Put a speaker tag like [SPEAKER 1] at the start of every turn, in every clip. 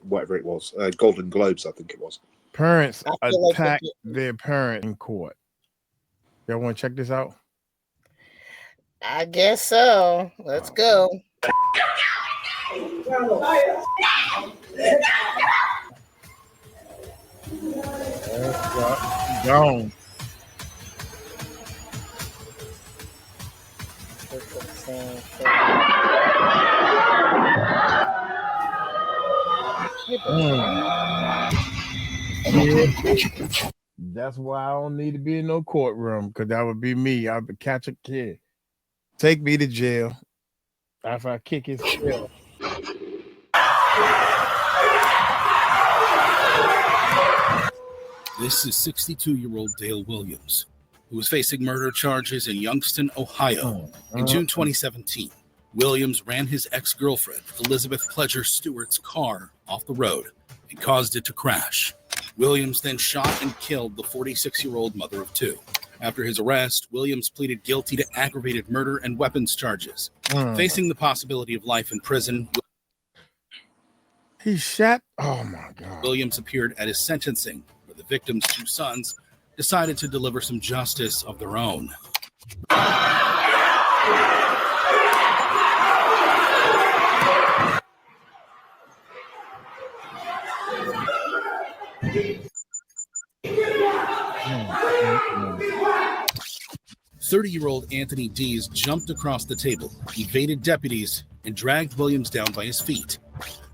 [SPEAKER 1] whatever it was, Golden Globes, I think it was.
[SPEAKER 2] Parents attack their parent in court. Y'all want to check this out?
[SPEAKER 3] I guess so. Let's go.
[SPEAKER 2] Gone. That's why I don't need to be in no courtroom, because that would be me. I would catch a kid, take me to jail after I kick his tail.
[SPEAKER 4] This is 62-year-old Dale Williams, who was facing murder charges in Youngstown, Ohio. In June 2017, Williams ran his ex-girlfriend, Elizabeth Pledger Stewart's car off the road and caused it to crash. Williams then shot and killed the 46-year-old mother of two. After his arrest, Williams pleaded guilty to aggravated murder and weapons charges, facing the possibility of life in prison.
[SPEAKER 2] He shot. Oh, my God.
[SPEAKER 4] Williams appeared at his sentencing, where the victim's two sons decided to deliver some justice of their own. 30-year-old Anthony Dees jumped across the table, evaded deputies, and dragged Williams down by his feet.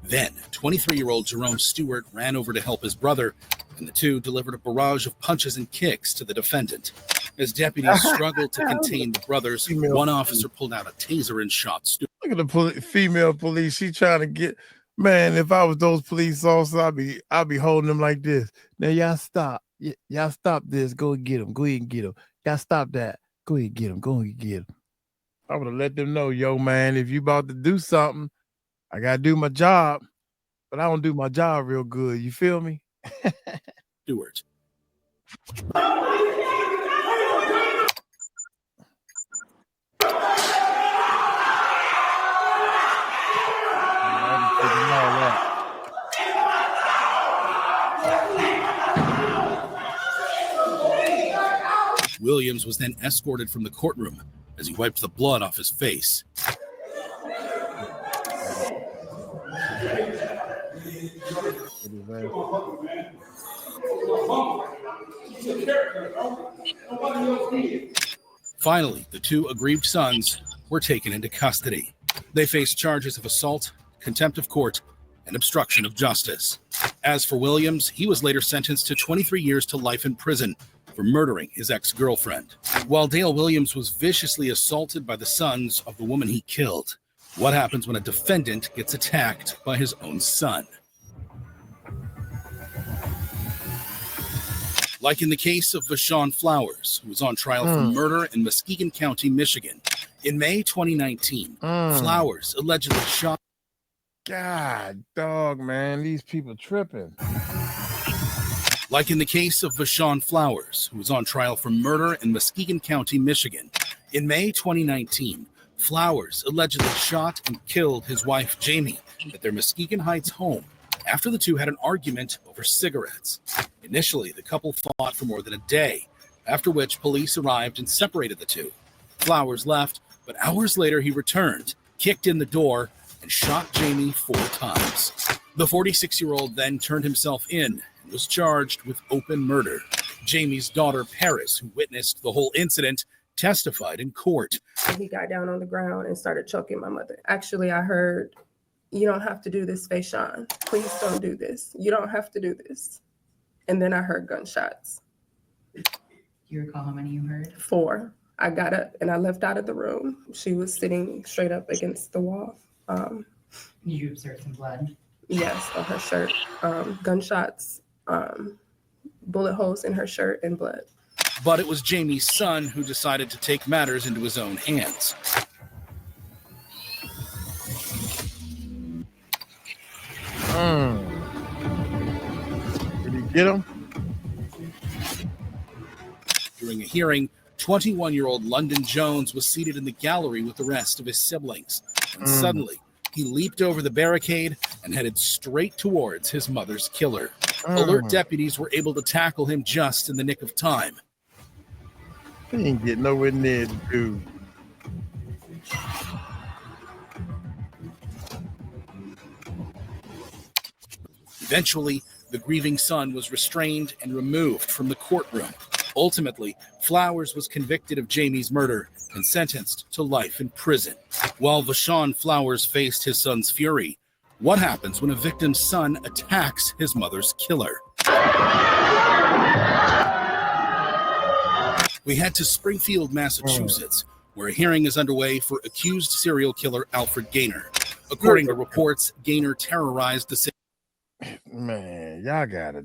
[SPEAKER 4] Then, 23-year-old Jerome Stewart ran over to help his brother, and the two delivered a barrage of punches and kicks to the defendant. As deputies struggled to contain the brothers, one officer pulled out a taser and shot Stewart.
[SPEAKER 2] Look at the female police. She trying to get... Man, if I was those police officers, I'd be holding them like this. Now, y'all stop. Y'all stop this. Go and get him. Go ahead and get him. Y'all stop that. Go ahead and get him. Go and get him. I would have let them know, yo, man, if you about to do something, I got to do my job, but I don't do my job real good. You feel me?
[SPEAKER 4] Stewart. Williams was then escorted from the courtroom as he wiped the blood off his face. Finally, the two aggrieved sons were taken into custody. They faced charges of assault, contempt of court, and obstruction of justice. As for Williams, he was later sentenced to 23 years to life in prison for murdering his ex-girlfriend. While Dale Williams was viciously assaulted by the sons of the woman he killed, what happens when a defendant gets attacked by his own son? Like in the case of Vashon Flowers, who was on trial for murder in Muskegon County, Michigan. In May 2019, Flowers allegedly shot...
[SPEAKER 2] God, dog, man, these people tripping.
[SPEAKER 4] Like in the case of Vashon Flowers, who was on trial for murder in Muskegon County, Michigan. In May 2019, Flowers allegedly shot and killed his wife, Jamie, at their Muskegon Heights home after the two had an argument over cigarettes. Initially, the couple fought for more than a day, after which police arrived and separated the two. Flowers left, but hours later he returned, kicked in the door, and shot Jamie 4 times. The 46-year-old then turned himself in and was charged with open murder. Jamie's daughter, Paris, who witnessed the whole incident, testified in court.
[SPEAKER 5] He got down on the ground and started choking my mother. Actually, I heard, "You don't have to do this, Vashon. Please don't do this. You don't have to do this." And then I heard gunshots.
[SPEAKER 6] Do you recall how many you heard?
[SPEAKER 5] 4. I got up and I left out of the room. She was sitting straight up against the wall.
[SPEAKER 6] Did you observe some blood?
[SPEAKER 5] Yes, on her shirt. Gunshots, bullet holes in her shirt, and blood.
[SPEAKER 4] But it was Jamie's son who decided to take matters into his own hands.
[SPEAKER 2] Did he get him?
[SPEAKER 4] During a hearing, 21-year-old London Jones was seated in the gallery with the rest of his siblings. And suddenly, he leaped over the barricade and headed straight towards his mother's killer. Alert deputies were able to tackle him just in the nick of time.
[SPEAKER 2] He ain't get nowhere near the dude.
[SPEAKER 4] Eventually, the grieving son was restrained and removed from the courtroom. Ultimately, Flowers was convicted of Jamie's murder and sentenced to life in prison. While Vashon Flowers faced his son's fury, what happens when a victim's son attacks his mother's killer? We head to Springfield, Massachusetts, where a hearing is underway for accused serial killer Alfred Gaynor. According to reports, Gaynor terrorized the city.
[SPEAKER 2] Man, y'all gotta,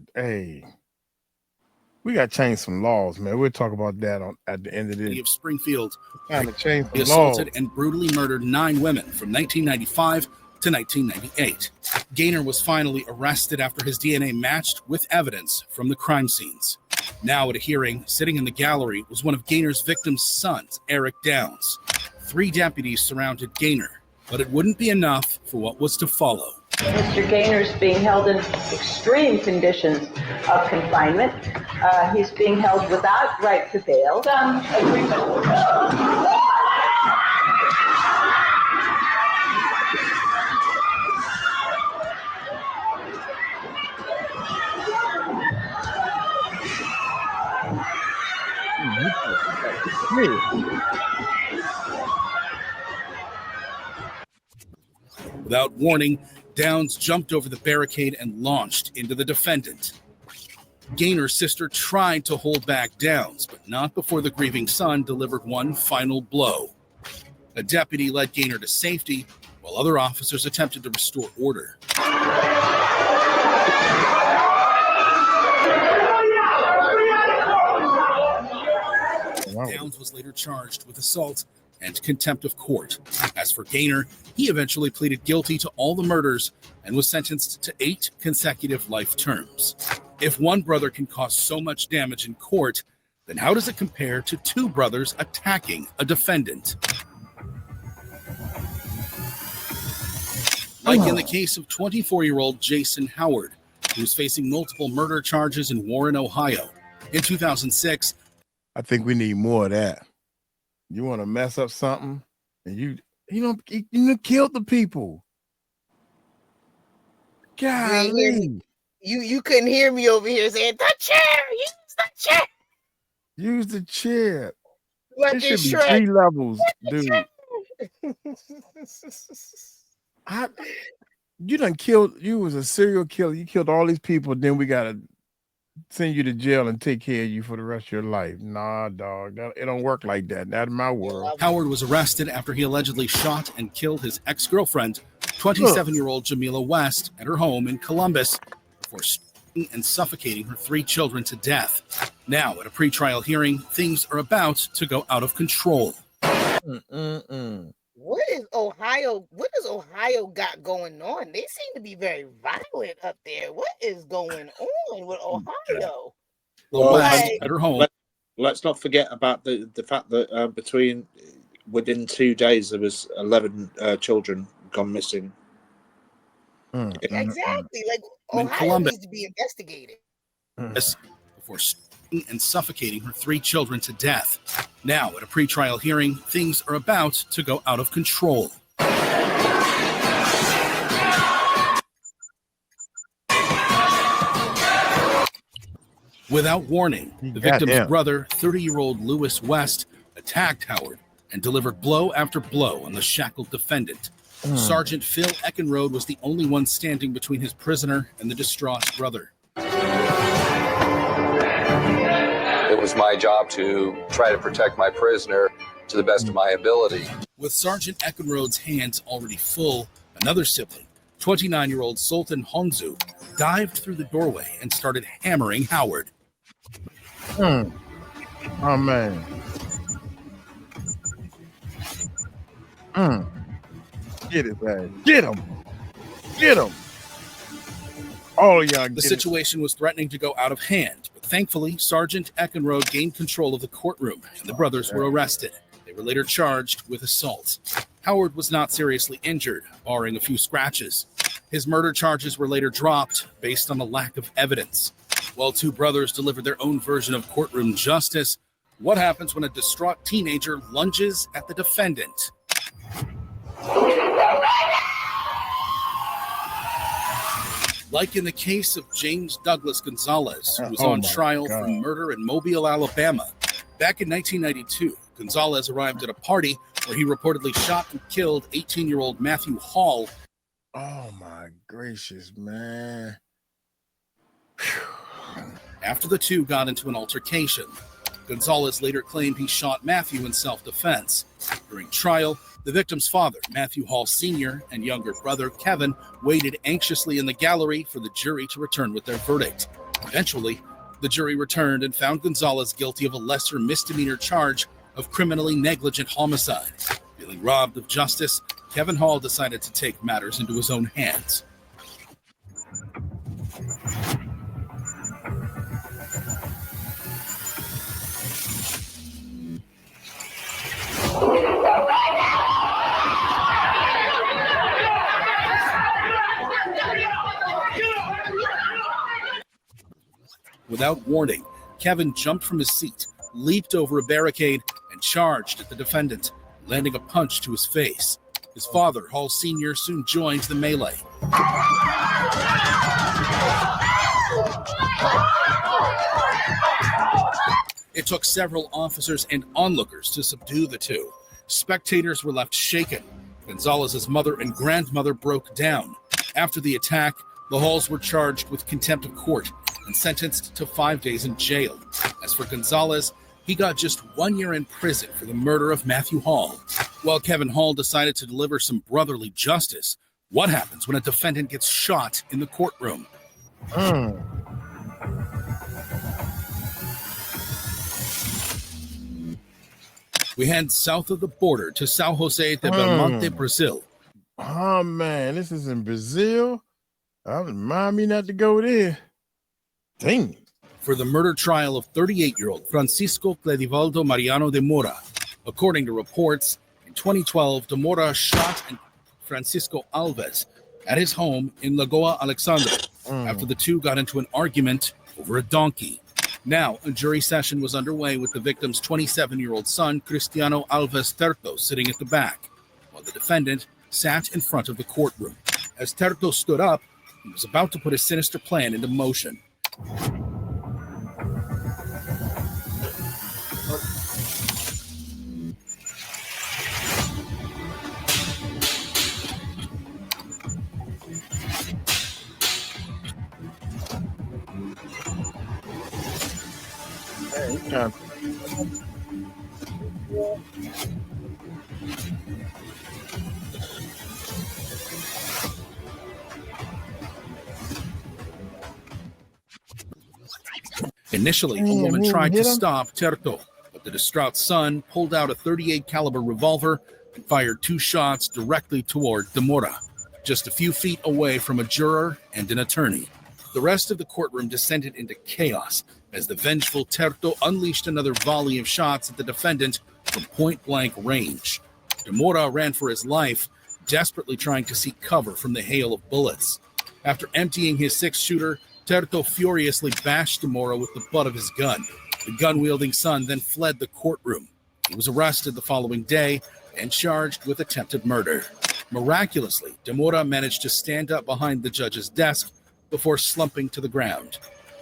[SPEAKER 2] we gotta change some laws, man. We'll talk about that at the end of this.
[SPEAKER 4] Of Springfield.
[SPEAKER 2] Trying to change
[SPEAKER 4] He
[SPEAKER 2] some laws.
[SPEAKER 4] assaulted and brutally murdered 9 women from 1995 to 1998. Gaynor was finally arrested after his DNA matched with evidence from the crime scenes. Now at a hearing, sitting in the gallery was one of Gaynor's victim's sons, Eric Downs. 3 deputies surrounded Gaynor, but it wouldn't be enough for what was to follow.
[SPEAKER 7] Mr. Gaynor's being held in extreme conditions of confinement. He's being held without right to bail.
[SPEAKER 4] Without warning, Downs jumped over the barricade and launched into the defendant. Gaynor's sister tried to hold back Downs, but not before the grieving son delivered one final blow. A deputy led Gaynor to safety, while other officers attempted to restore order. Downs was later charged with assault and contempt of court. As for Gaynor, he eventually pleaded guilty to all the murders and was sentenced to 8 consecutive life terms. If one brother can cause so much damage in court, then how does it compare to 2 brothers attacking a defendant? Like in the case of 24-year-old Jason Howard, who was facing multiple murder charges in Warren, Ohio. In 2006,
[SPEAKER 2] I think we need more of that. You want to mess up something, and you killed the people. Golly.
[SPEAKER 3] You couldn't hear me over here saying, the chair, use the chair.
[SPEAKER 2] Use the chair.
[SPEAKER 3] Like
[SPEAKER 2] It should
[SPEAKER 3] it's
[SPEAKER 2] be
[SPEAKER 3] Shrek.
[SPEAKER 2] 3 levels, dude. You was a serial killer. You killed all these people. Then we got to send you to jail and take care of you for the rest of your life. Nah, dog. It don't work like that. Not in my world.
[SPEAKER 4] Howard was arrested after he allegedly shot and killed his ex-girlfriend, 27-year-old Jamila West, at her home in Columbus before shooting and suffocating her 3 children to death. Now, at a pretrial hearing, things are about to go out of control.
[SPEAKER 3] What has Ohio got going on? They seem to be very violent up there. What is going on with Ohio?
[SPEAKER 1] Well,
[SPEAKER 3] Like-
[SPEAKER 4] at her home.
[SPEAKER 1] Let's not forget about the fact that within 2 days there was 11 children gone missing.
[SPEAKER 3] Exactly. Like
[SPEAKER 4] In
[SPEAKER 3] Ohio
[SPEAKER 4] Columbus.
[SPEAKER 3] needs to be investigated.
[SPEAKER 4] Before shooting and suffocating her 3 children to death. Now, at a pretrial hearing, things are about to go out of control. Without warning, the victim's
[SPEAKER 2] Goddamn.
[SPEAKER 4] brother, 30-year-old Lewis West, attacked Howard and delivered blow after blow on the shackled defendant. Sergeant Phil Eckenrode was the only one standing between his prisoner and the distraught brother.
[SPEAKER 8] It was my job to try to protect my prisoner to the best of my ability.
[SPEAKER 4] With Sergeant Eckenrode's hands already full, another sibling, 29-year-old Sultan Honzu, dived through the doorway and started hammering Howard.
[SPEAKER 2] Oh, man. Get it, man. Get him. Get him. All of y'all
[SPEAKER 4] The
[SPEAKER 2] get it.
[SPEAKER 4] situation was threatening to go out of hand, but thankfully, Sergeant Eckenrode gained control of the courtroom, and the brothers were arrested. They were later charged with assault. Howard was not seriously injured, barring a few scratches. His murder charges were later dropped based on a lack of evidence. While two brothers delivered their own version of courtroom justice, what happens when a distraught teenager lunges at the defendant? Like in the case of James Douglas Gonzalez, who was on trial for murder in Mobile, Alabama. Back in 1992, Gonzalez arrived at a party where he reportedly shot and killed 18-year-old Matthew Hall.
[SPEAKER 2] Oh my gracious, man.
[SPEAKER 4] After the two got into an altercation. Gonzalez later claimed he shot Matthew in self-defense. During trial, the victim's father, Matthew Hall Sr., and younger brother, Kevin, waited anxiously in the gallery for the jury to return with their verdict. Eventually, the jury returned and found Gonzalez guilty of a lesser misdemeanor charge of criminally negligent homicide. Feeling robbed of justice, Kevin Hall decided to take matters into his own hands. Without warning, Kevin jumped from his seat, leaped over a barricade, and charged at the defendant, landing a punch to his face. His father, Hall Sr., soon joins the melee. It took several officers and onlookers to subdue the two. Spectators were left shaken. Gonzalez's mother and grandmother broke down. After the attack, the Halls were charged with contempt of court and sentenced to 5 days in jail. As for Gonzalez, he got just 1 year in prison for the murder of Matthew Hall. While Kevin Hall decided to deliver some brotherly justice, what happens when a defendant gets shot in the courtroom? We head south of the border to São José de Belmonte, Brazil.
[SPEAKER 2] Oh, man, this is in Brazil? Remind me not to go there. Dang.
[SPEAKER 4] For the murder trial of 38-year-old Francisco Cledivaldo Mariano de Moura. According to reports, in 2012, de Moura shot Francisco Alves at his home in Lagoa Alexandre after the two got into an argument over a donkey. Now, a jury session was underway with the victim's 27-year-old son, Cristiano Alves Terto, sitting at the back, while the defendant sat in front of the courtroom. As Terto stood up, he was about to put a sinister plan into motion. Initially, a woman tried to stop Terto, but the distraught son pulled out a .38 caliber revolver and fired 2 shots directly toward de Moura, just a few feet away from a juror and an attorney. The rest of the courtroom descended into chaos as the vengeful Terto unleashed another volley of shots at the defendant from point-blank range. De Moura ran for his life, desperately trying to seek cover from the hail of bullets. After emptying his 6-shooter, Terto furiously bashed de Moura with the butt of his gun. The gun-wielding son then fled the courtroom. He was arrested the following day and charged with attempted murder. Miraculously, de Moura managed to stand up behind the judge's desk before slumping to the ground.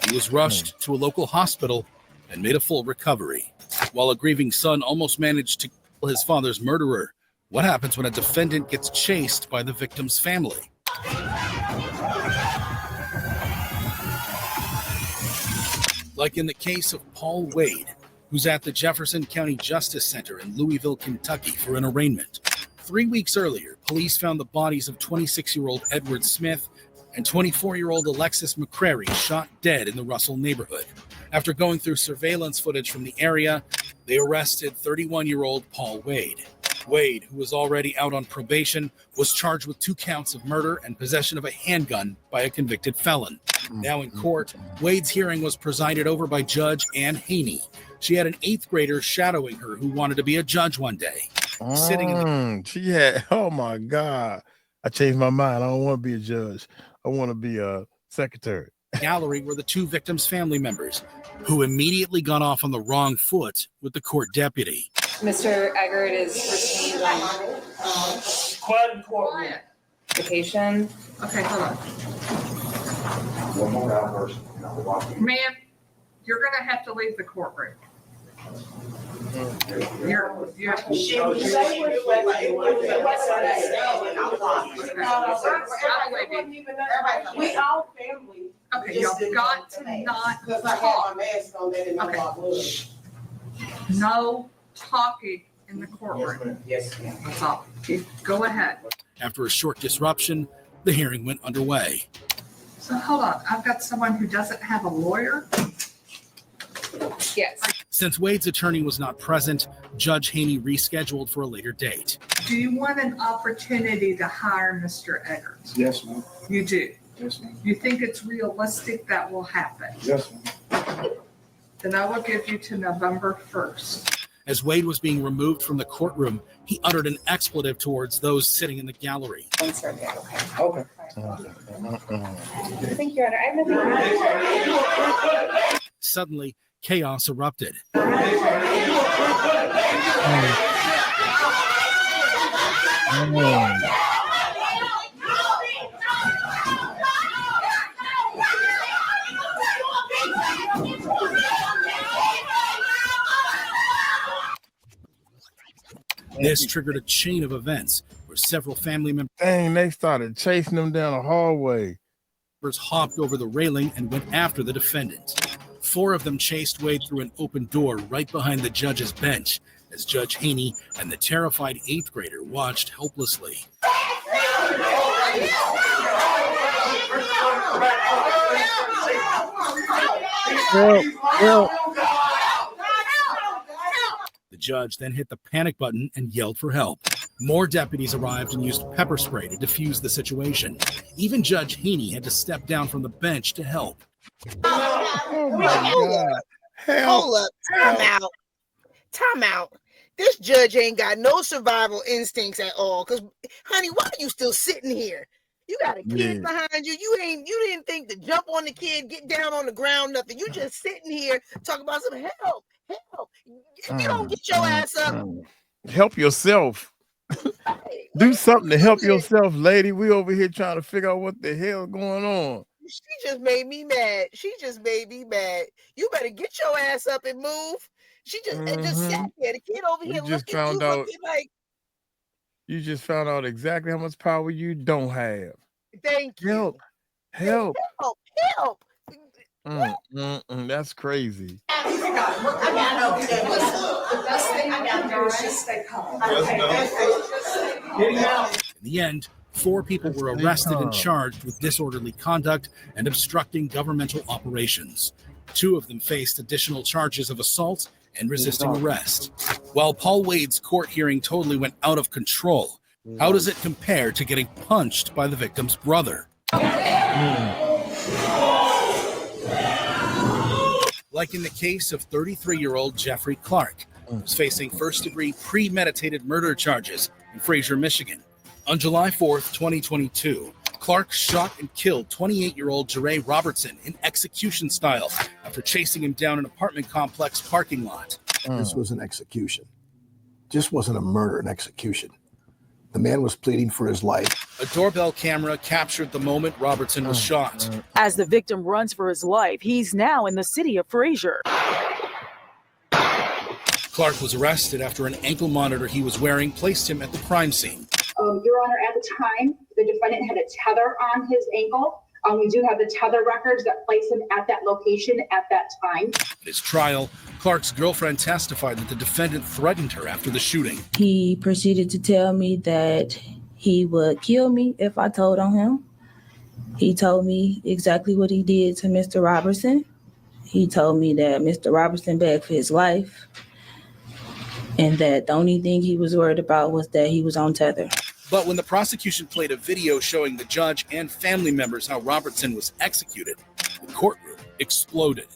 [SPEAKER 4] He was rushed to a local hospital and made a full recovery. While a grieving son almost managed to kill his father's murderer, what happens when a defendant gets chased by the victim's family? Like in the case of Paul Wade, who's at the Jefferson County Justice Center in Louisville, Kentucky for an arraignment. 3 weeks earlier, police found the bodies of 26-year-old Edward Smith and 24-year-old Alexis McCrary shot dead in the Russell neighborhood. After going through surveillance footage from the area, they arrested 31-year-old Paul Wade. Wade, who was already out on probation, was charged with 2 counts of murder and possession of a handgun by a convicted felon. Now in court, Wade's hearing was presided over by Judge Ann Haney. She had an 8th grader shadowing her who wanted to be a judge one day.
[SPEAKER 2] She had, oh my God. I changed my mind. I don't want to be a judge. I want to be a secretary.
[SPEAKER 4] Gallery were the two victims' family members, who immediately got off on the wrong foot with the court deputy.
[SPEAKER 9] Mr. Eggert is retained on
[SPEAKER 10] Quiet in courtroom.
[SPEAKER 9] vacation. Okay, hold on.
[SPEAKER 10] One more outburst.
[SPEAKER 9] Ma'am, you're gonna have to leave the courtroom. You're
[SPEAKER 11] We all family.
[SPEAKER 9] okay, y'all got to not talk. Okay. No talking in the courtroom.
[SPEAKER 10] Yes, ma'am.
[SPEAKER 9] That's all. Go ahead.
[SPEAKER 4] After a short disruption, the hearing went underway.
[SPEAKER 9] So hold on, I've got someone who doesn't have a lawyer. Yes.
[SPEAKER 4] Since Wade's attorney was not present, Judge Haney rescheduled for a later date.
[SPEAKER 9] Do you want an opportunity to hire Mr. Eggert?
[SPEAKER 10] Yes, ma'am.
[SPEAKER 9] You do.
[SPEAKER 10] Yes, ma'am.
[SPEAKER 9] You think it's realistic that will happen?
[SPEAKER 10] Yes, ma'am.
[SPEAKER 9] Then I will give you to November 1st.
[SPEAKER 4] As Wade was being removed from the courtroom, he uttered an expletive towards those sitting in the gallery.
[SPEAKER 9] Insert that, okay.
[SPEAKER 10] Okay.
[SPEAKER 9] Thank you, Honor. I have nothing.
[SPEAKER 4] Suddenly, chaos erupted. This triggered a chain of events where several family members
[SPEAKER 2] Dang, they started chasing them down the hallway.
[SPEAKER 4] hopped over the railing and went after the defendant. 4 of them chased Wade through an open door right behind the judge's bench as Judge Haney and the terrified 8th grader watched helplessly. The judge then hit the panic button and yelled for help. More deputies arrived and used pepper spray to defuse the situation. Even Judge Haney had to step down from the bench to help.
[SPEAKER 2] Oh my God.
[SPEAKER 3] Hold up. Time out. This judge ain't got no survival instincts at all. Cause honey, why are you still sitting here? You got a kid behind you. You didn't think to jump on the kid, get down on the ground, nothing. You just sitting here talking about some help. If you don't get your ass up,
[SPEAKER 2] help yourself. Do something to help yourself, lady. We over here trying to figure out what the hell going on.
[SPEAKER 3] She just made me mad. You better get your ass up and move. She just sat there. The kid over here looking like.
[SPEAKER 2] You just found out exactly how much power you don't have.
[SPEAKER 3] Thank you.
[SPEAKER 2] Help.
[SPEAKER 3] Help.
[SPEAKER 2] That's crazy.
[SPEAKER 9] The best thing I can do is just stay calm.
[SPEAKER 4] In the end, 4 people were arrested and charged with disorderly conduct and obstructing governmental operations. 2 of them faced additional charges of assault and resisting arrest. While Paul Wade's court hearing totally went out of control, how does it compare to getting punched by the victim's brother? Like in the case of 33-year-old Jeffrey Clark, who's facing first-degree premeditated murder charges in Fraser, Michigan. On July 4th, 2022, Clark shot and killed 28-year-old Jeray Robertson in execution style after chasing him down an apartment complex parking lot.
[SPEAKER 12] This was an execution. Just wasn't a murder, an execution. The man was pleading for his life.
[SPEAKER 4] A doorbell camera captured the moment Robertson was shot.
[SPEAKER 13] As the victim runs for his life, he's now in the city of Fraser.
[SPEAKER 4] Clark was arrested after an ankle monitor he was wearing placed him at the crime scene.
[SPEAKER 14] Your Honor, at the time, the defendant had a tether on his ankle. We do have the tether records that place him at that location at that time.
[SPEAKER 4] At his trial, Clark's girlfriend testified that the defendant threatened her after the shooting.
[SPEAKER 15] He proceeded to tell me that he would kill me if I told on him. He told me exactly what he did to Mr. Robertson. He told me that Mr. Robertson begged for his life and that the only thing he was worried about was that he was on tether.
[SPEAKER 4] But when the prosecution played a video showing the judge and family members how Robertson was executed, the courtroom exploded.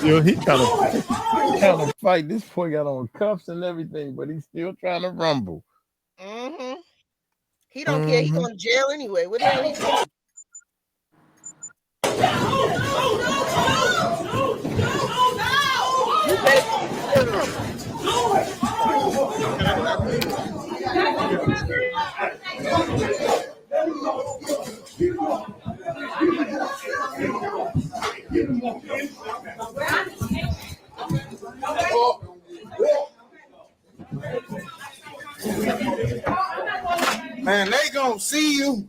[SPEAKER 2] Yo, he trying to fight. This boy got on cuffs and everything, but he's still trying to rumble.
[SPEAKER 3] Mm-hmm. He don't care. He going to jail anyway. What the hell he doing?
[SPEAKER 2] Man, they gonna see you.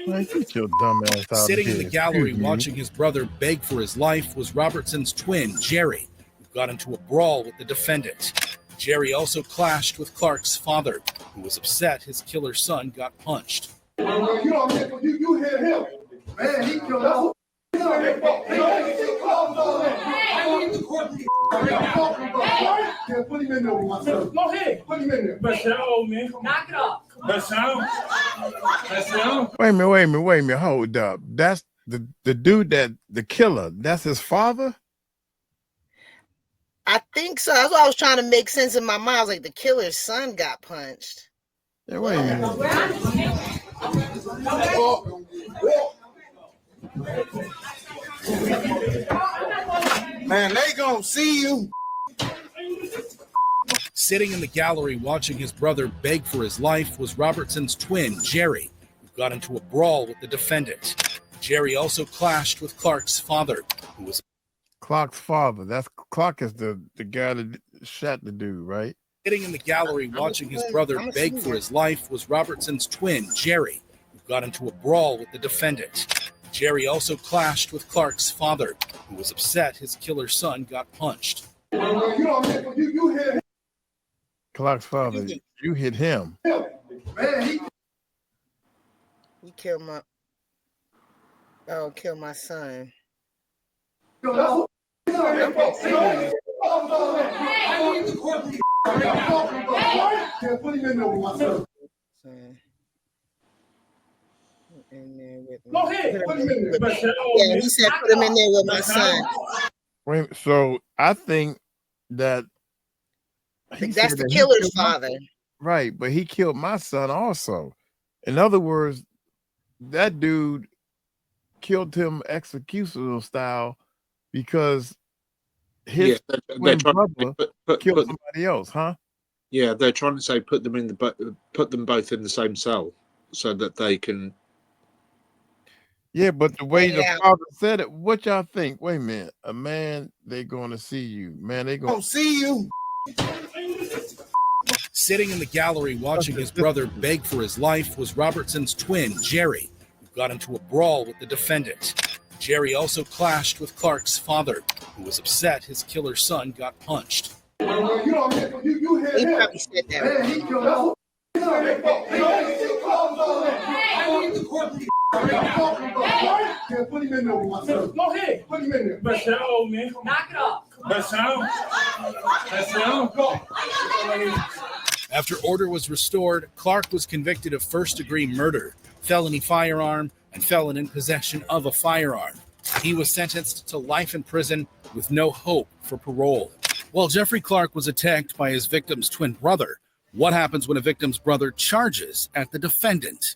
[SPEAKER 2] Man, get your dumb ass out
[SPEAKER 4] Sitting
[SPEAKER 2] of
[SPEAKER 4] in
[SPEAKER 2] here.
[SPEAKER 4] the gallery
[SPEAKER 2] Excuse me.
[SPEAKER 4] watching his brother beg for his life was Robertson's twin, Jerry, who got into a brawl with the defendant. Jerry also clashed with Clark's father, who was upset his killer son got punched.
[SPEAKER 10] You hit him. Man, he killed us. Put him in there with my son. Go ahead. Put him in there. But old man. Knock it off.
[SPEAKER 2] Wait a minute. Hold up. That's the dude the killer. That's his father?
[SPEAKER 3] I think so. That's what I was trying to make sense in my mind. I was like, the killer's son got punched.
[SPEAKER 2] Yeah, wait a minute.
[SPEAKER 10] Man, they gonna see you.
[SPEAKER 4] Sitting in the gallery watching his brother beg for his life was Robertson's twin, Jerry, who got into a brawl with the defendant. Jerry also clashed with Clark's father, who was
[SPEAKER 2] Clark's father. That's Clark is the guy that shot the dude, right?
[SPEAKER 4] sitting in the gallery watching his brother beg for his life was Robertson's twin, Jerry, who got into a brawl with the defendant. Jerry also clashed with Clark's father, who was upset his killer son got punched.
[SPEAKER 10] You hit him.
[SPEAKER 2] Clark's father. You hit him.
[SPEAKER 10] Man,
[SPEAKER 3] He killed my son.
[SPEAKER 10] Put him in there with my son. Go ahead. Put him in there.
[SPEAKER 3] Yeah, he said put him in there with my son.
[SPEAKER 2] Wait, so I think that
[SPEAKER 3] That's the killer's father.
[SPEAKER 2] Right, but he killed my son also. In other words, that dude killed him executional style because his twin brother killed somebody else, huh?
[SPEAKER 1] Yeah, they're trying to say put them both in the same cell so that they can.
[SPEAKER 2] Yeah, but the way the father said it, what y'all think? Wait a minute, a man, they gonna see you, man. They gonna
[SPEAKER 10] see you.
[SPEAKER 4] Sitting in the gallery watching his brother beg for his life was Robertson's twin, Jerry, who got into a brawl with the defendant. Jerry also clashed with Clark's father, who was upset his killer son got punched.
[SPEAKER 3] He probably said that.
[SPEAKER 10] He killed us. Put him in there with my son. Go ahead. Put him in there. But old man. Knock it off.
[SPEAKER 4] After order was restored, Clark was convicted of first-degree murder, felony firearm, and felon in possession of a firearm. He was sentenced to life in prison with no hope for parole. While Jeffrey Clark was attacked by his victim's twin brother, what happens when a victim's brother charges at the defendant?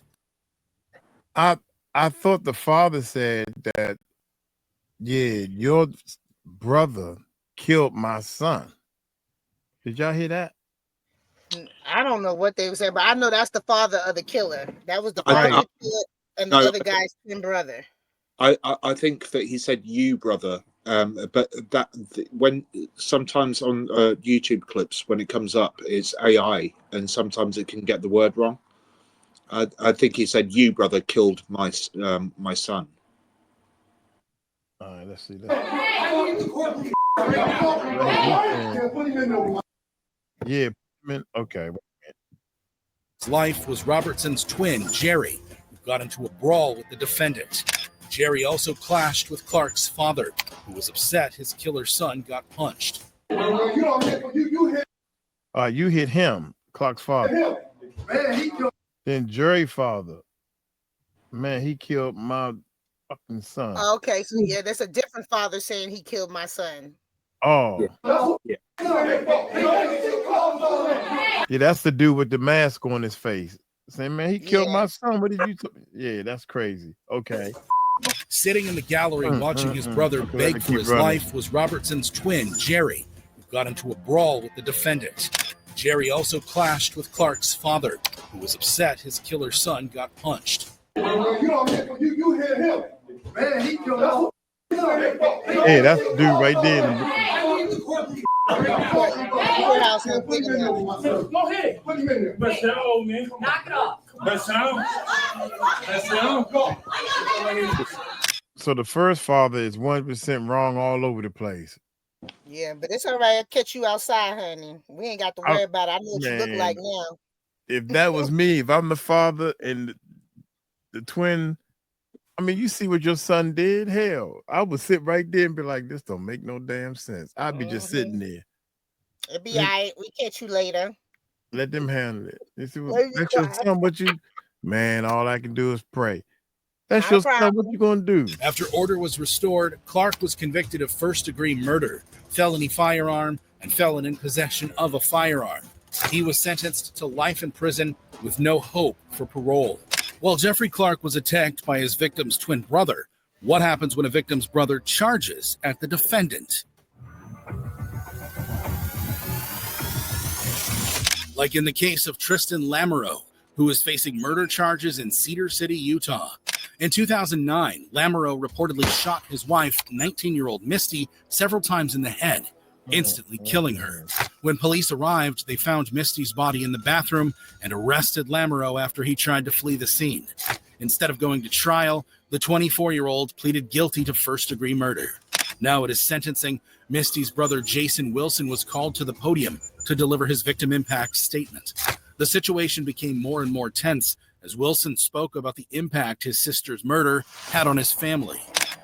[SPEAKER 2] I thought the father said that, yeah, your brother killed my son. Did y'all hear that?
[SPEAKER 3] I don't know what they were saying, but I know that's the father of the killer. That was the father of the killer and the other guy's twin brother.
[SPEAKER 1] I think that he said you brother, but when sometimes on YouTube clips when it comes up it's AI and sometimes it can get the word wrong. I think he said you brother killed my son.
[SPEAKER 2] All right, let's see that. Yeah, okay.
[SPEAKER 4] His life was Robertson's twin, Jerry, who got into a brawl with the defendant. Jerry also clashed with Clark's father, who was upset his killer son got punched.
[SPEAKER 2] You hit him, Clark's father. Then Jerry's father. Man, he killed my Fucking son.
[SPEAKER 3] Okay, so yeah, that's a different father saying he killed my son.
[SPEAKER 2] Oh.
[SPEAKER 1] Yeah.
[SPEAKER 2] Yeah, that's the dude with the mask on his face. Saying, man, he killed
[SPEAKER 3] Yeah.
[SPEAKER 2] my son. What did you Yeah, that's crazy. Okay.
[SPEAKER 4] Sitting in the gallery watching his brother
[SPEAKER 2] Okay, let me
[SPEAKER 4] beg for
[SPEAKER 2] keep
[SPEAKER 4] his
[SPEAKER 2] running.
[SPEAKER 4] life was Robertson's twin, Jerry, who got into a brawl with the defendant. Jerry also clashed with Clark's father, who was upset his killer son got punched.
[SPEAKER 10] You hit him. Man, he killed us.
[SPEAKER 2] Hey, that's the dude right there.
[SPEAKER 10] Go ahead. Put him in there. Best sound, man. Knock it off. Best sound. Best sound. Go.
[SPEAKER 2] So the first father is 1% wrong all over the place.
[SPEAKER 3] Yeah, but it's all right. I'll catch you outside, honey. We ain't got to worry about it. I know what you look like now.
[SPEAKER 2] If that was me, if I'm the father and the twin, I mean, you see what your son did? Hell, I would sit right there and be like, this don't make no damn sense. I'd be just sitting there.
[SPEAKER 3] It'll be all right. We catch you later.
[SPEAKER 2] Let them handle it. You see
[SPEAKER 3] There you
[SPEAKER 2] that's your
[SPEAKER 3] go.
[SPEAKER 2] son, man, all I can do is pray. That's
[SPEAKER 3] Not
[SPEAKER 2] your
[SPEAKER 3] a
[SPEAKER 2] son,
[SPEAKER 3] problem.
[SPEAKER 2] what you gonna do?
[SPEAKER 4] After order was restored, Clark was convicted of first-degree murder, felony firearm, and felon in possession of a firearm. He was sentenced to life in prison with no hope for parole. While Jeffrey Clark was attacked by his victim's twin brother, what happens when a victim's brother charges at the defendant? Like in the case of Tristan Lamoureux, who is facing murder charges in Cedar City, Utah. In 2009, Lamoureux reportedly shot his wife, 19-year-old Misty, several times in the head, instantly killing her. When police arrived, they found Misty's body in the bathroom and arrested Lamoureux after he tried to flee the scene. Instead of going to trial, the 24-year-old pleaded guilty to first-degree murder. Now at his sentencing, Misty's brother Jason Wilson was called to the podium to deliver his victim impact statement. The situation became more and more tense as Wilson spoke about the impact his sister's murder had on his family.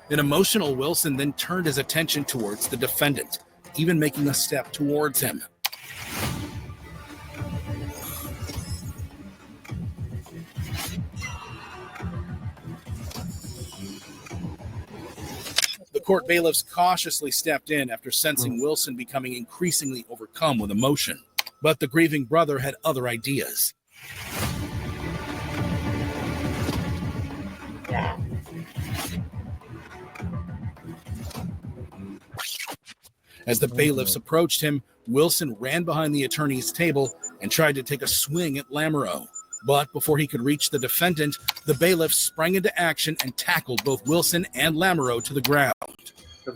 [SPEAKER 4] An emotional Wilson then turned his attention towards the defendant, even making a step towards him. The court bailiffs cautiously stepped in after sensing Wilson becoming increasingly overcome with emotion. But the grieving brother had other ideas. As the bailiffs approached him, Wilson ran behind the attorney's table and tried to take a swing at Lamoureux. But before he could reach the defendant, the bailiffs sprang into action and tackled both Wilson and Lamoureux to the ground.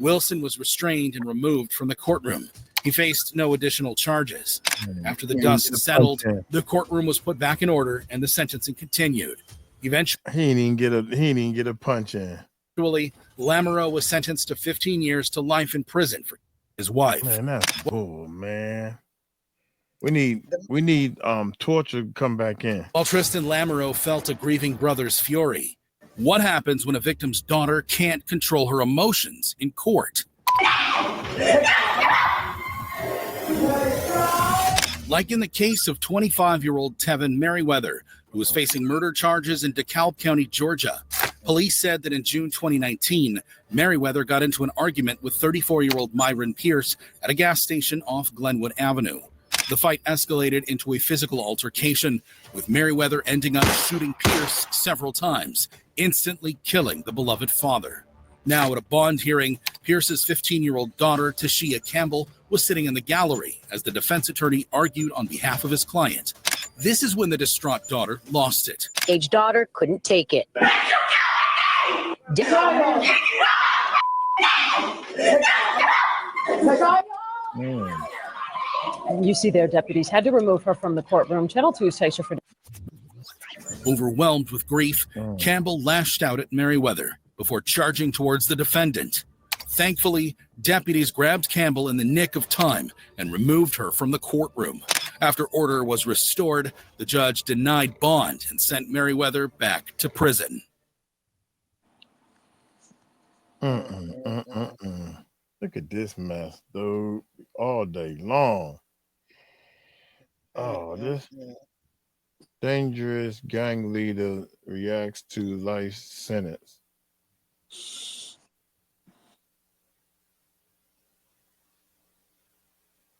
[SPEAKER 4] Wilson was restrained and removed from the courtroom. He faced no additional charges. After the dust settled, the courtroom was put back in order and the sentencing continued. Eventually,
[SPEAKER 2] he didn't even get a punch in.
[SPEAKER 4] Lamoureux was sentenced to 15 years to life in prison for his wife.
[SPEAKER 2] Man, that's bull, man. We need torture to come back in.
[SPEAKER 4] While Tristan Lamoureux felt a grieving brother's fury, what happens when a victim's daughter can't control her emotions in court? Like in the case of 25-year-old Tevin Merriweather, who was facing murder charges in DeKalb County, Georgia. Police said that in June 2019, Merriweather got into an argument with 34-year-old Myron Pierce at a gas station off Glenwood Avenue. The fight escalated into a physical altercation, with Merriweather ending up shooting Pierce several times, instantly killing the beloved father. Now at a bond hearing, Pierce's 15-year-old daughter, Tashia Campbell, was sitting in the gallery as the defense attorney argued on behalf of his client. This is when the distraught daughter lost it.
[SPEAKER 16] Age daughter couldn't take it. You see there, deputies had to remove her from the courtroom. Channel 2's takes her for...
[SPEAKER 4] Overwhelmed with grief, Campbell lashed out at Merriweather before charging towards the defendant. Thankfully, deputies grabbed Campbell in the nick of time and removed her from the courtroom. After order was restored, the judge denied bond and sent Merriweather back to prison.
[SPEAKER 2] Look at this mess, dude. All day long. Oh, this dangerous gang leader reacts to life sentence.